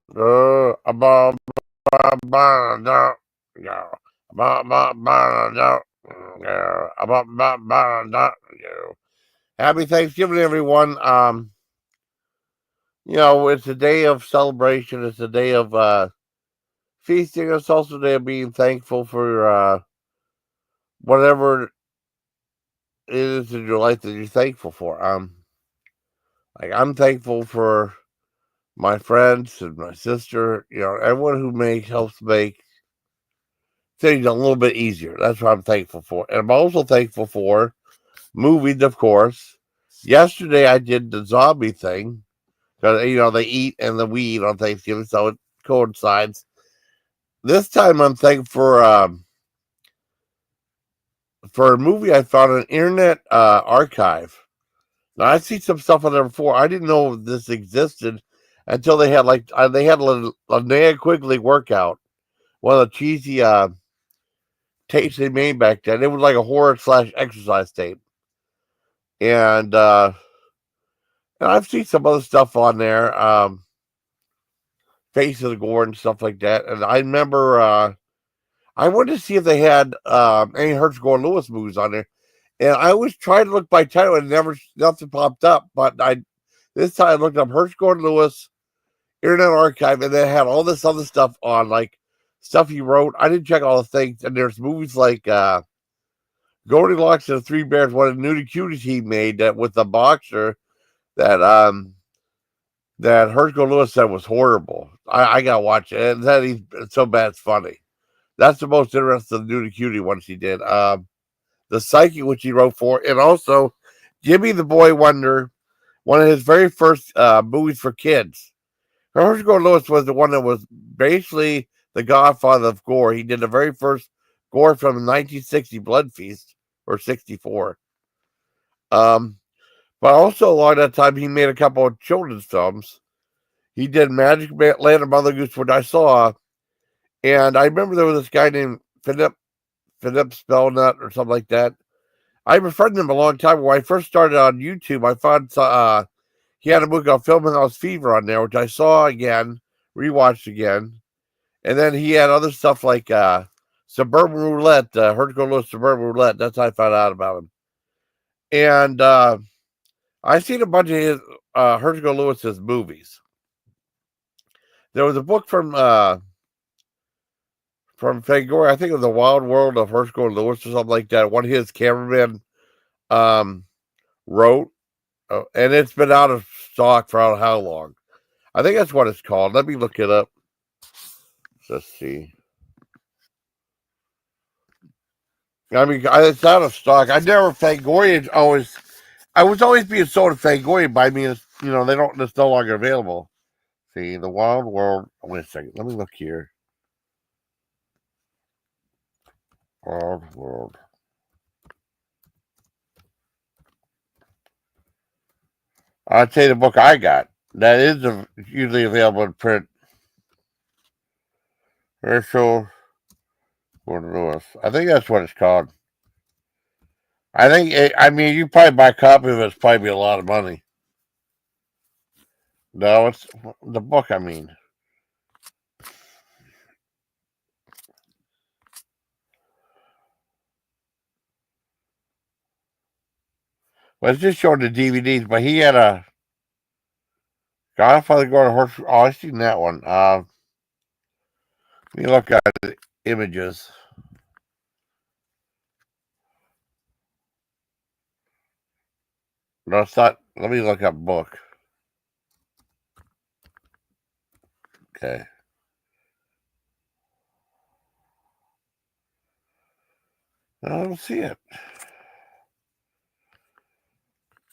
About no, no, no, no. Happy Thanksgiving, everyone. It's a day of celebration. It's a day of feasting. It's also a day of being thankful for whatever it is in your life that you're thankful for. Like I'm thankful for my friends and my sister. Everyone who helps make things a little bit easier. That's what I'm thankful for. And I'm also thankful for movies, of course. Yesterday I did the zombie thing because they eat and then we eat on Thanksgiving, so it coincides. This time I'm thankful for a movie I found on an internet archive. Now I've seen some stuff on there before. I didn't know this existed until they had they had a Linnea Quigley workout, one of the cheesy tapes they made back then. It was like a horror / exercise tape, and I've seen some other stuff on there, Face of the Gore and stuff like that. And I remember I wanted to see if they had any Herschelle Lewis movies on there, and I always tried to look by title and nothing popped up. But this time I looked up Herschelle Lewis Internet Archive, and they had all this other stuff on, like stuff he wrote. I didn't check all the things, and there's movies like Goldilocks and the Three Bears, one of the Nudie Cuties he made that with the boxer that Herschelle Lewis said was horrible. I gotta watch it, and that it's so bad it's funny. That's the most interesting Nudie Cutie ones he did. The Psyche, which he wrote for, and also Jimmy the Boy Wonder, one of his very first movies for kids. Herschelle Lewis was the one that was basically the godfather of gore. He did the very first gore from the 1960 Blood Feast, or 64. But also along that time, he made a couple of children's films. He did Magic Land of Mother Goose, which I saw, and I remember there was this guy named Philip Spellnut or something like that. I befriended him a long time. When I first started on YouTube, I found he had a movie called Film House Fever on there, which I saw again, rewatched again. And then he had other stuff like Suburban Roulette, Herschelle Lewis Suburban Roulette. That's how I found out about him. And I've seen a bunch of his Herschelle Lewis's movies. There was a book from Fangoria, I think it was The Wild World of Herschelle Lewis or something like that. One of his cameramen wrote, and it's been out of stock for I don't know how long. I think that's what it's called. Let me look it up. Let's see. I mean, it's out of stock. I never Fangoria always. I was always being sold at Fangoria by me. It's it's no longer available. See, The Wild World. Wait a second. Let me look here. Wild World. I'll tell you the book I got. That is usually available in print. Herschelle Lewis. I think that's what it's called. I think. I mean, you probably buy a copy of it. It's probably a lot of money. No, it's the book. I mean, well, it's just showing the DVDs. But he had a Godfather going to horse. Oh, I seen that one. Let me look at the images. No, it's not. Let me look up book. Okay. I don't see it.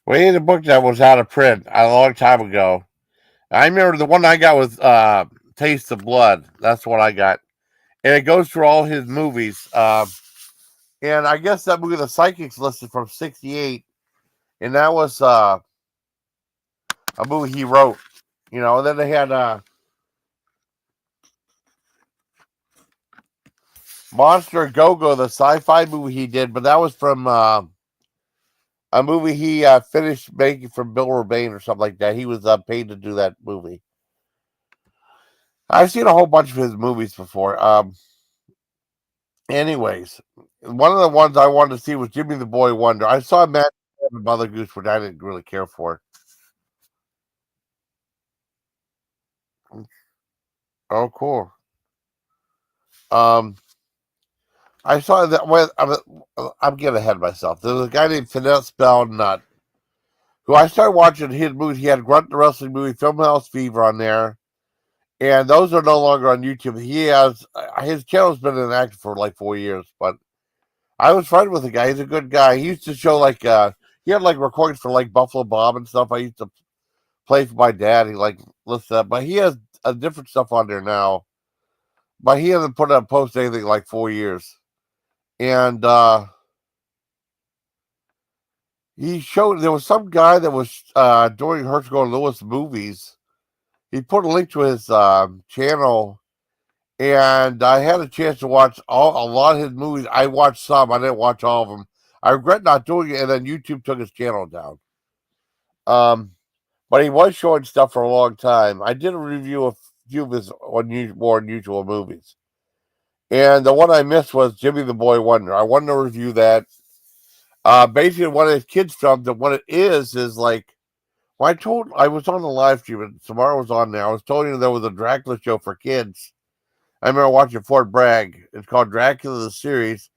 Well, he had a book that was out of print a long time ago. I remember the one I got was Taste of Blood. That's what I got. And it goes through all his movies. And I guess that movie, The Psychics, listed from 68. And that was a movie he wrote. And then they had Monster Go-Go, the sci-fi movie he did. But that was from a movie he finished making from Bill Urbane or something like that. He was paid to do that movie. I've seen a whole bunch of his movies before. Anyways, one of the ones I wanted to see was Jimmy the Boy Wonder. I saw Matt and Mother Goose, which I didn't really care for. Oh, cool. Um, I saw that. Well, I'm getting ahead of myself. There was a guy named Finesse Belnut who I started watching his movies. He had Grunt the Wrestling movie, Filmhouse Fever on there, and those are no longer on YouTube. He has his channel's been inactive for like 4 years, but I was friends with the guy. He's a good guy. He used to show like he had like recordings for like Buffalo Bob and stuff. I used to play for my dad. He like lists that, but he has different stuff on there now. But he hasn't put up post anything like 4 years, and he showed there was some guy that was doing Herschelle Lewis movies. He put a link to his channel, and I had a chance to watch a lot of his movies. I watched some. I didn't watch all of them. I regret not doing it, and then YouTube took his channel down. But he was showing stuff for a long time. I did a review of a few of his more unusual movies, and the one I missed was Jimmy the Boy Wonder. I wanted to review that. Basically, one of his kids filmed, and what it is like. Well, I was on the live stream, and Samara was on there. I was telling you there was a Dracula show for kids. I remember watching Fort Bragg. It's called Dracula the Series.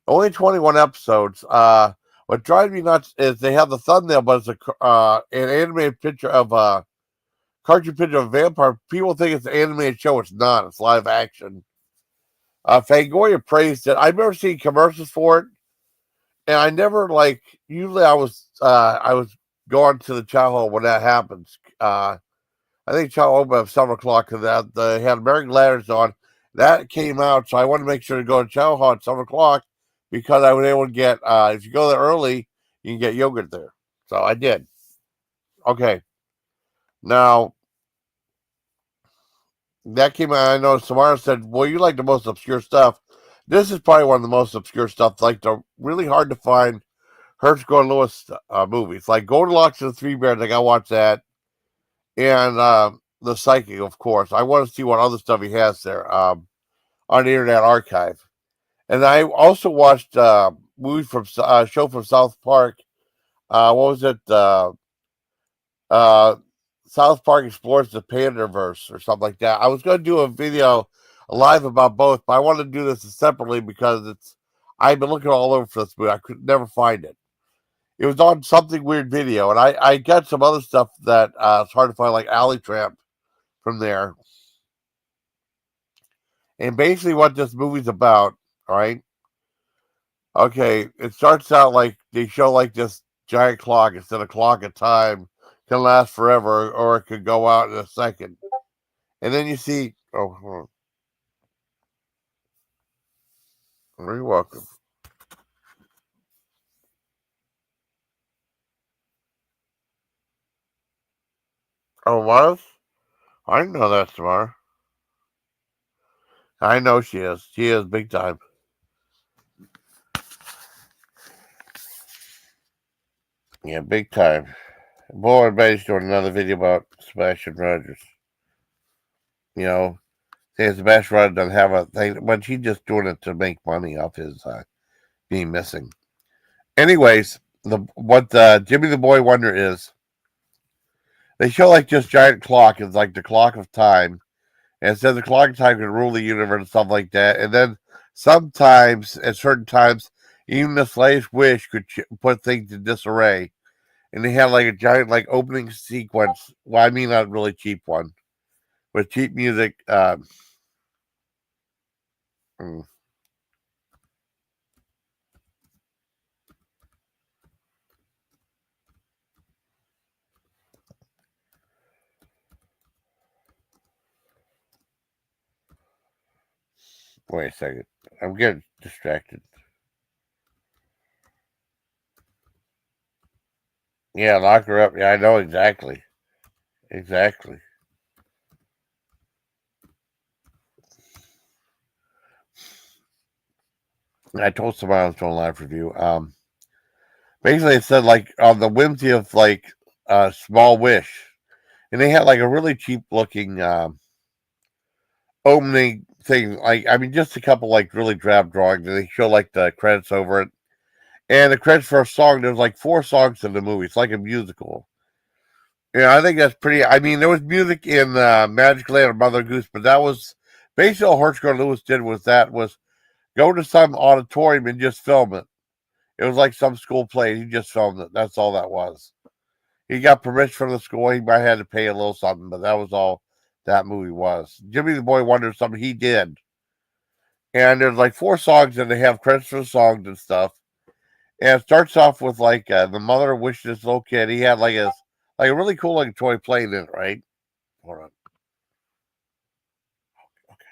Only 21 episodes. What drives me nuts is they have the thumbnail, but it's an animated picture of a cartoon picture of a vampire. People think it's an animated show. It's not. It's live action. Fangoria praised it. I've never seen commercials for it, and I never like. Usually, I was going to the chow hall when that happens. I think chow opened at 7 o'clock because that they had American Ladders on. That came out, so I wanted to make sure to go to chow hall at 7 o'clock because I was able to get. If you go there early, you can get yogurt there. So I did. Okay, now that came out. I know Samara said, "Well, you like the most obscure stuff." This is probably one of the most obscure stuff, like the really hard to find Herschelle Lewis movies, like Goldilocks and the Three Bears. Like I watched that, and The Psychic, of course. I want to see what other stuff he has there on the Internet Archive. And I also watched movies from show from South Park. What was it? Uh, South Park Explores the Pandaverse or something like that. I was going to do a video live about both, but I wanted to do this separately because I've been looking all over for this movie. I could never find it. It was on something weird video, and I got some other stuff that it's hard to find, like Alley Tramp from there. And basically, what this movie's about, all right? Okay, it starts out like they show like this giant clock instead of clock of time can last forever, or it could go out in a second. And then you see, oh, you're welcome. Oh, was? I didn't know that, Samara. I know she is. She is big time. Yeah, big time. Boy, everybody's doing another video about Sebastian Rogers. You know, saying Sebastian Rogers doesn't have a thing, but he's just doing it to make money off his being missing. Anyways, what Jimmy the Boy Wonder is, they show like this giant clock is like the clock of time, and it says the clock of time can rule the universe and stuff like that. And then sometimes, at certain times, even the slightest wish could put things in disarray. And they had like a giant like opening sequence. Well, I mean, not a really cheap one, with cheap music. Mm, wait a second, I'm getting distracted. Yeah, lock her up. Yeah, I know exactly. Exactly. I told somebody I was doing a live review. Basically, it said like on the whimsy of like Small Wish, and they had like a really cheap looking opening thing. Like, I mean, just a couple like really drab drawings, and they show like the credits over it. And the credits for a song, there's like 4 songs in the movie. It's like a musical. Yeah, I think that's pretty. I mean, there was music in Magic Land of Mother Goose, but that was basically all Herschelle Lewis did was go to some auditorium and just film it. It was like some school play. He just filmed it. That's all that was. He got permission from the school. He might have had to pay a little something, but that was all that movie was. Jimmy the Boy Wonder something he did. And there's like 4 songs, and they have credits for the songs and stuff. And it starts off with like the mother wished this little kid. He had like a really cool like toy plane in it, right? Hold on. Okay.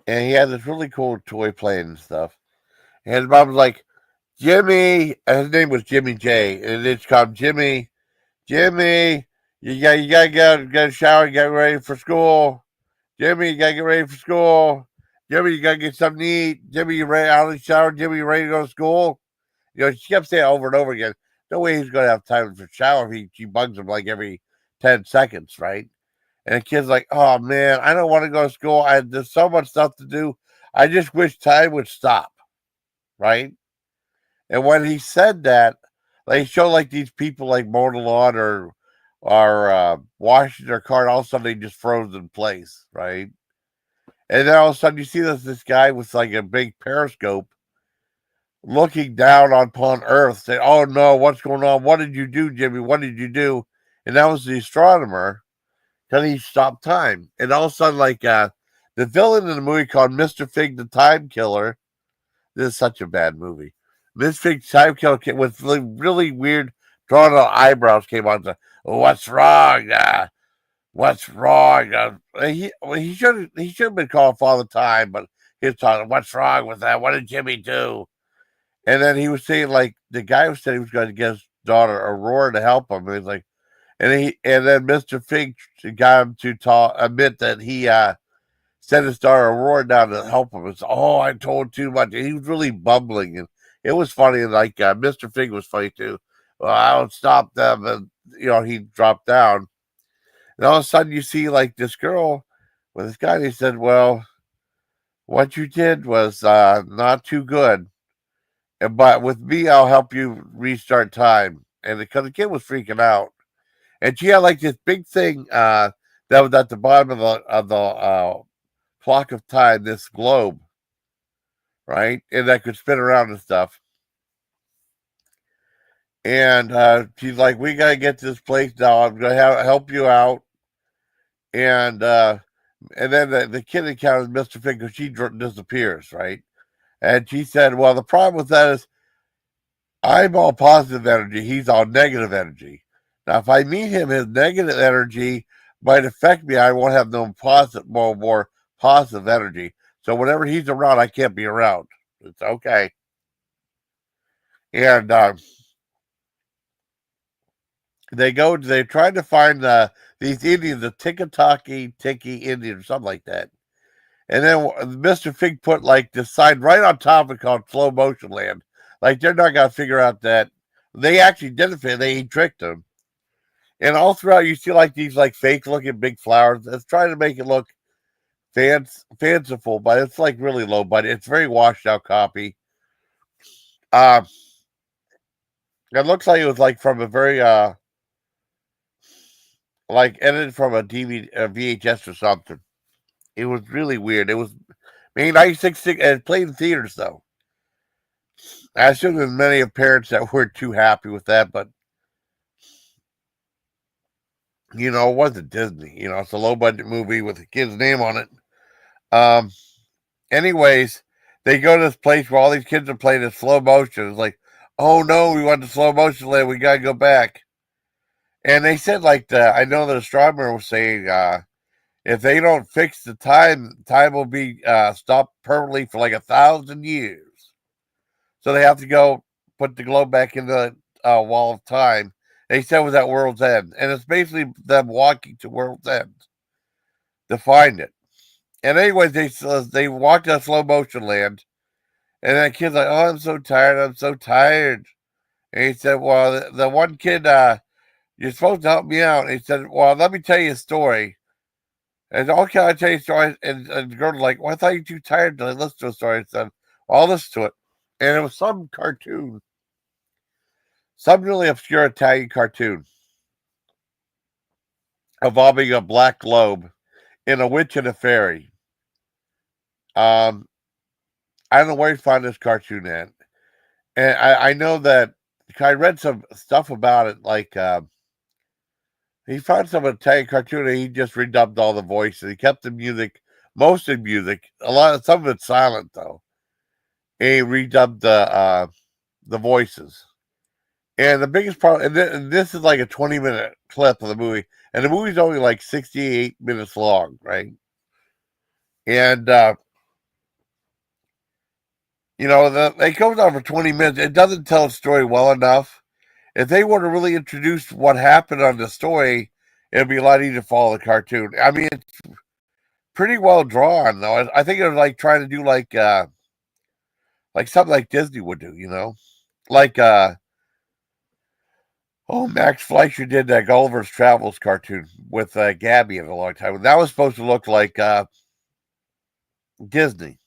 And he had this really cool toy plane and stuff. And his mom was like, Jimmy, and his name was Jimmy J. And it's called Jimmy. Jimmy, you gotta get a shower, get ready for school. Jimmy, you gotta get ready for school. Jimmy, you gotta get something to eat. Jimmy, you ready out of the shower? Jimmy, you ready to go to school? You know, she kept saying over and over again, no way he's going to have time for a shower. She bugs him like every 10 seconds, right? And the kid's like, oh, man, I don't want to go to school. There's so much stuff to do. I just wish time would stop, right? And when he said that, they show like these people like mowing the lawn or washing their car, and all of a sudden they just froze in place, right? And then all of a sudden you see this guy with like a big periscope looking down upon Earth, saying, "Oh no, what's going on? What did you do, Jimmy? What did you do?" And that was the astronomer. Then he stopped time, and all of a sudden, like the villain in the movie called Mr. Fig the Time Killer. This is such a bad movie. Mr. Fig Time Killer with really weird drawn out eyebrows came on. To, what's wrong? What's wrong? He should have been called Father Time, but he was talking. What's wrong with that? What did Jimmy do? And then he was saying, like, the guy was saying he was going to get his daughter Aurora to help him. And he's like, and then Mr. Fink got him to admit that he sent his daughter Aurora down to help him. It's, oh, I told too much. And he was really bumbling, and it was funny. And like Mr. Fink was funny too. Well, I don't stop them, and he dropped down. And all of a sudden, you see like this girl with this guy. And he said, "Well, what you did was not too good. But with me, I'll help you restart time." And because the kid was freaking out, and she had like this big thing that was at the bottom of the clock of time, this globe, right, and that could spin around and stuff. And she's like, "We gotta get to this place now. I'm gonna help you out." And then the kid encounters Mr. Fink because she disappears, right? And she said, "Well, the problem with that is I'm all positive energy. He's all negative energy. Now, if I meet him, his negative energy might affect me. I won't have no more positive energy. So whenever he's around, I can't be around. It's okay." And they're trying to find these Indians, the Tiki Indian or something like that. And then Mr. Fig put like this sign right on top of it called Slow Motion Land. Like they're not going to figure out that they actually did it. He tricked them. And all throughout, you see like these like fake looking big flowers. It's trying to make it look fanciful, but it's like really low budget. It's very washed out copy. It looks like it was like from a very like edited from a DVD, a VHS or something. It was really weird. It was made 1966 and played in theaters though. I assume there's many of parents that weren't too happy with that, but it wasn't Disney. It's a low budget movie with a kid's name on it. Anyways, they go to this place where all these kids are playing in slow motion. It's like, oh no, we want the slow motion land. We gotta go back. And they said like I know the astronomer was saying if they don't fix the time will be stopped permanently for like 1,000 years. So they have to go put the globe back in the wall of time. They said it was at World's End. And it's basically them walking to World's End to find it. And anyways, they walked to slow motion land. And that kid's like, "Oh, I'm so tired. I'm so tired." And he said, "Well, the one kid you're supposed to help me out. And he said, well, let me tell you a story. And okay, I'll tell you a story. And the girl was like, well, I thought you were too tired to listen to a story. I said, well, I'll listen to it. And it was some cartoon, some really obscure Italian cartoon involving a black globe and a witch and a fairy. Um, I don't know where you find this cartoon at. And I know that I read some stuff about it, like he found some Italian cartoon and he just redubbed all the voices. He kept the music, mostly music. Some of it's silent though. And he redubbed the voices. And the biggest part, and this is like a 20-minute clip of the movie, and the movie's only like 68 minutes long, right? And it goes on for 20 minutes. It doesn't tell a story well enough. If they were to really introduce what happened on the story, it'd be a lot easier to follow the cartoon. I mean, it's pretty well drawn, though. I think it was like trying to do like something like Disney would do, like Max Fleischer did that Gulliver's Travels cartoon with Gabby in a long time. That was supposed to look like Disney.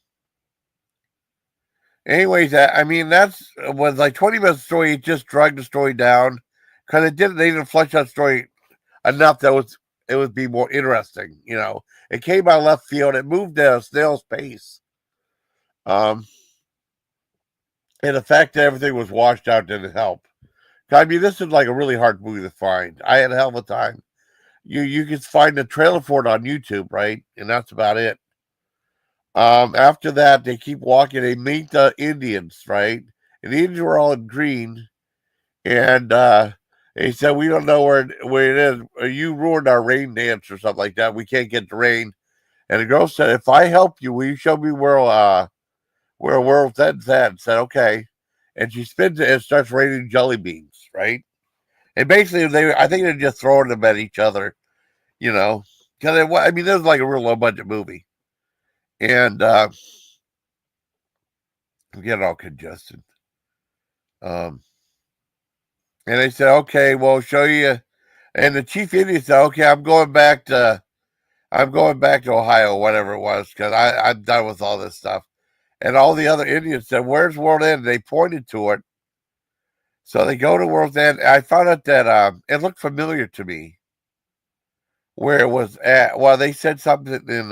Anyways, I mean that was like 20 minutes story. It just dragged the story down because they didn't flesh out the story enough that it would be more interesting. It came out of left field. It moved at a snail's pace. And the fact that everything was washed out didn't help. I mean, this is like a really hard movie to find. I had a hell of a time. You can find the trailer for it on YouTube, right? And that's about it. After that, they keep walking. They meet the Indians, right? And the Indians were all in green. And they said, we don't know where it is. You ruined our rain dance or something like that. We can't get the rain. And the girl said, if I help you, will you show me where World's End's at? And said, okay. And she spins it and starts raining jelly beans, right? And basically, I think they're just throwing them at each other, because I mean, this is like a real low budget movie. And I'm getting all congested. And they said, okay, we'll show you. And the chief Indian said, okay, I'm going back to Ohio, whatever it was, because I'm done with all this stuff. And all the other Indians said, where's World End? They pointed to it. So they go to World's End. I found out that it looked familiar to me where it was at. Well, they said something in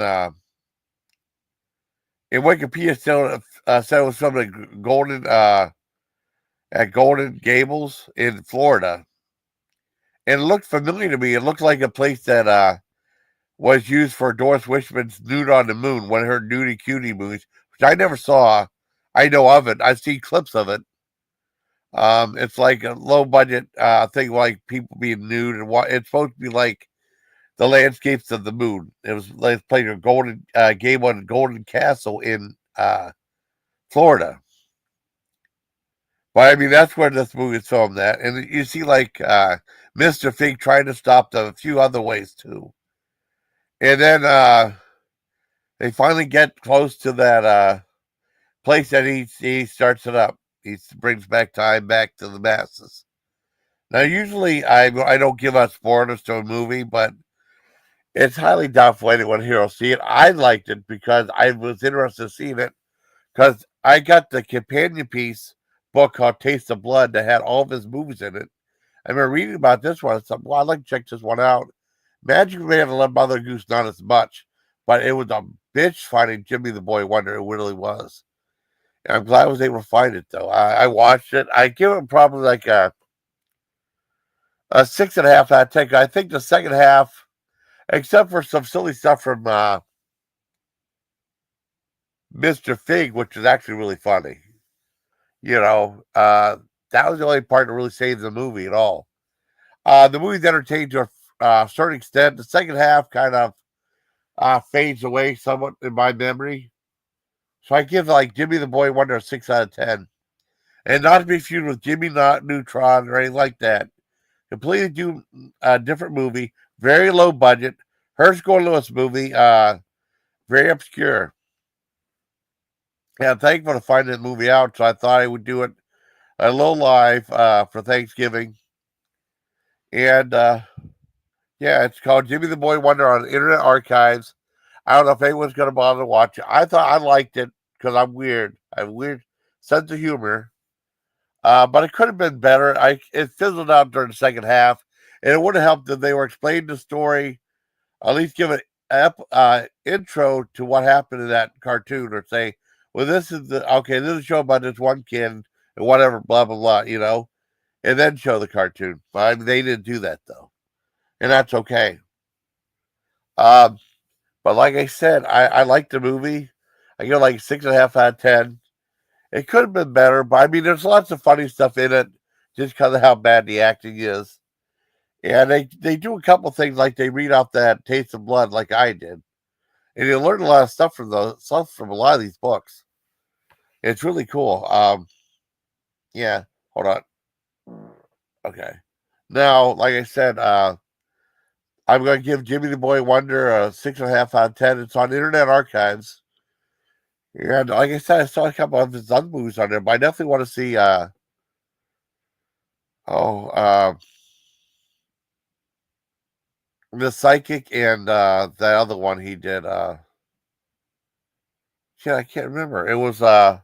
Wikipedia said it was from the at Golden Gables in Florida. And it looked familiar to me. It looked like a place that was used for Doris Wishman's Nude on the Moon, one of her nudie cutie movies, which I never saw. I know of it. I've seen clips of it. It's like a low budget thing, like people being nude, and it's supposed to be like the landscapes of the moon. It was like playing a golden game on Golden Castle in Florida. But I mean, that's where this movie is filmed at, and you see like Mr. Fig trying to stop them a few other ways too. And then they finally get close to that place that he starts it up. He brings back time back to the masses. Now, usually I don't give out spoilers to a movie, but it's highly doubtful anyone here will see it. I liked it because I was interested in seeing it because I got the companion piece book called Taste of Blood that had all of his movies in it. I remember reading about this one. I thought, well, I'd like to check this one out. Magic Man and Love Mother Goose, not as much, but it was a bitch finding Jimmy the Boy Wonder. It really was. And I'm glad I was able to find it, though. I watched it. I give it probably like a 6.5 out of 10. I think the second half, except for some silly stuff from Mr. Fig, which is actually really funny. That was the only part that really saved the movie at all. The movie's entertained to a certain extent. The second half kind of fades away somewhat in my memory. So I give like Jimmy the Boy Wonder a 6 out of 10. And not to be feud with Jimmy Neutron or anything like that. Completely different movie. Very low budget. Herschelle Lewis movie. Very obscure. Yeah, I'm thankful to find that movie out. So I thought I would do it a little live for Thanksgiving. And yeah, it's called Jimmy the Boy Wonder on Internet Archives. I don't know if anyone's going to bother to watch it. I thought I liked it because I'm weird. I have a weird sense of humor. But it could have been better. It fizzled out during the second half, and it would have helped if they were explaining the story, at least give an intro to what happened in that cartoon, or say, well, this is a show about this one kid and whatever, blah blah blah, and then show the cartoon. But I mean, they didn't do that though, and that's okay. Um, but like I said, I like the movie. I give it like 6.5 out of 10. It could have been better, but I mean, there's lots of funny stuff in it, just because of how bad the acting is. And they do a couple things, like they read off that Taste of Blood, like I did, and you learn a lot of stuff from a lot of these books. It's really cool. Yeah, hold on. Okay, now, like I said, I'm going to give Jimmy the Boy Wonder a 6.5 out of 10. It's on Internet Archives. And like I said, I saw a couple of his other movies on there, but I definitely want to see. Oh, the Psychic and the other one he did. Shit, I can't remember. It was. I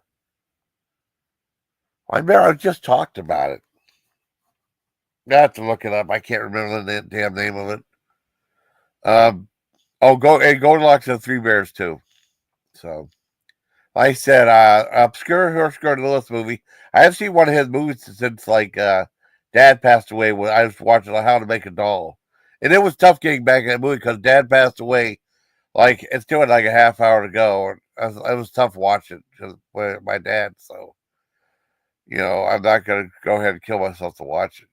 remember I just talked about it. I have to look it up. I can't remember the damn name of it. Goldilocks and the Three Bears too. So, like I said, obscure Herschelle Lewis movie. I have seen one of his movies since like Dad passed away. When I was watching How to Make a Doll, and it was tough getting back in that movie because Dad passed away. Like it's doing like a half hour to go. It was tough watching because my dad. So I'm not gonna go ahead and kill myself to watch it.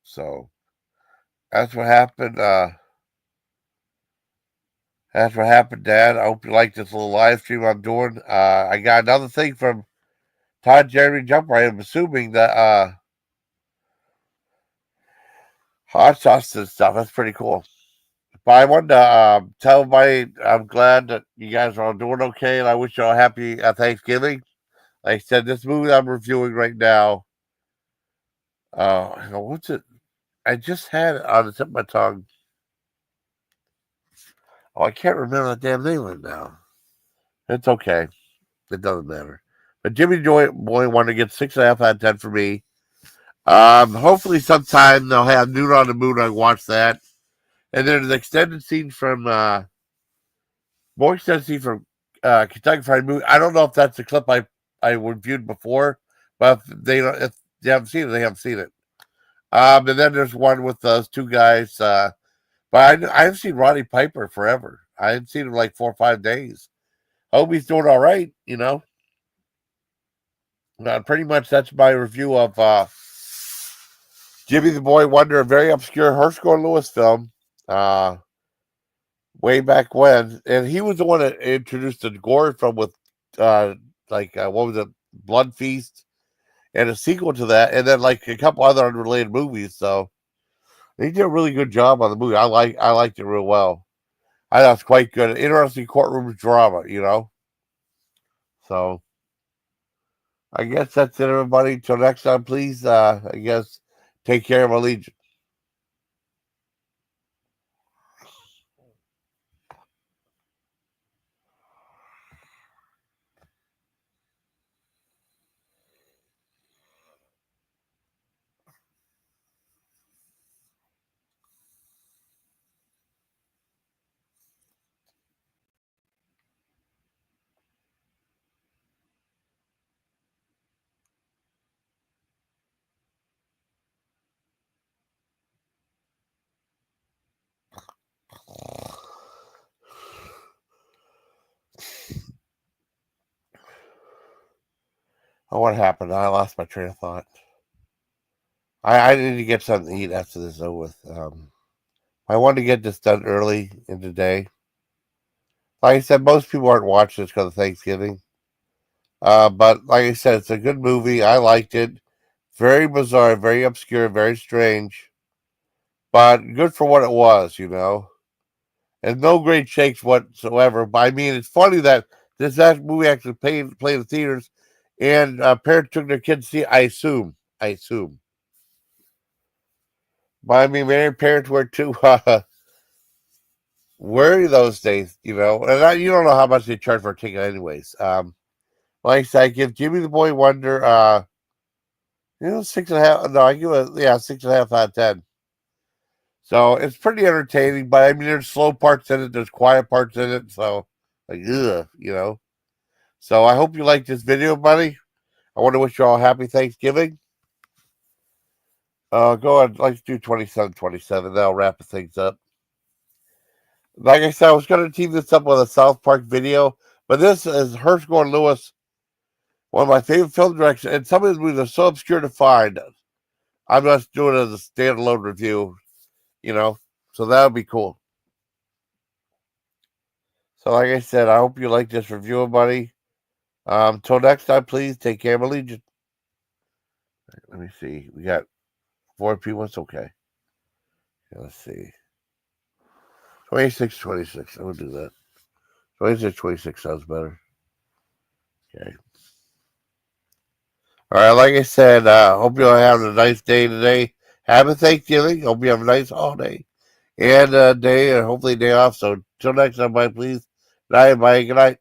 So that's what happened. That's what happened, Dad. I hope you like this little live stream I'm doing. I got another thing from Todd Jeremy Jumper. I'm assuming that hot sauce and stuff. That's pretty cool. But I wanted to tell everybody I'm glad that you guys are all doing okay, and I wish you all happy Thanksgiving. Like I said, this movie I'm reviewing right now. What's it? I just had it on the tip of my tongue. Oh, I can't remember the damn name of it now. It's okay. It doesn't matter. But Jimmy Boy Wonder gets 6.5 out of 10 for me. Hopefully sometime they'll have Noon on the Moon. I watch that. And there's an extended scene from more extended scene from Kentucky Fried Movie. I don't know if that's the clip I reviewed before, but if they haven't seen it, they haven't seen it. And then there's one with those two guys. But I haven't seen Roddy Piper forever. I haven't seen him like 4 or 5 days. Hope he's doing all right. Pretty much that's my review of Jimmy the Boy Wonder, a very obscure Herschelle Lewis film. Way back when, and he was the one that introduced the GORE film with what was it, Blood Feast, and a sequel to that, and then like a couple other unrelated movies. So they did a really good job on the movie. I liked it real well. I thought it was quite good. An interesting courtroom drama, So I guess that's it, everybody. Till next time, please. I guess take care of my Legion. Oh, what happened? I lost my train of thought. I need to get something to eat after this is over with. I wanted to get this done early in the day. Like I said, most people aren't watching this because of Thanksgiving. But like I said, it's a good movie. I liked it. Very bizarre, very obscure, very strange, but good for what it was. And no great shakes whatsoever. But I mean, it's funny that that movie actually played in theaters, and parents took their kids to see it. I assume. But I mean, many parents were too worried those days, and you don't know how much they charge for a ticket, anyways. Like I said, I give Jimmy the Boy Wonder, 6.5. No, I give it, 6.5 out of 10. So it's pretty entertaining, but I mean, there's slow parts in it, there's quiet parts in it, so like, ugh. So I hope you like this video, buddy. I want to wish you all a happy Thanksgiving. Go ahead, let's do 27. That'll wrap things up. Like I said, I was going to team this up with a South Park video, but this is Herschelle and Lewis, one of my favorite film directors, and some of these movies are so obscure to find. I'm just doing it as a standalone review, so that would be cool. So, like I said, I hope you like this review, buddy. Till next time, please take care, my legion. Let me see. We got 4 people. It's okay. Let's see. 26. I would do that. 26 sounds better. Okay. All right, like I said, hope you all have a nice day today. Happy Thanksgiving. Hope you have a nice holiday and day, and hopefully a day off. So, till next time, bye, please. Good night.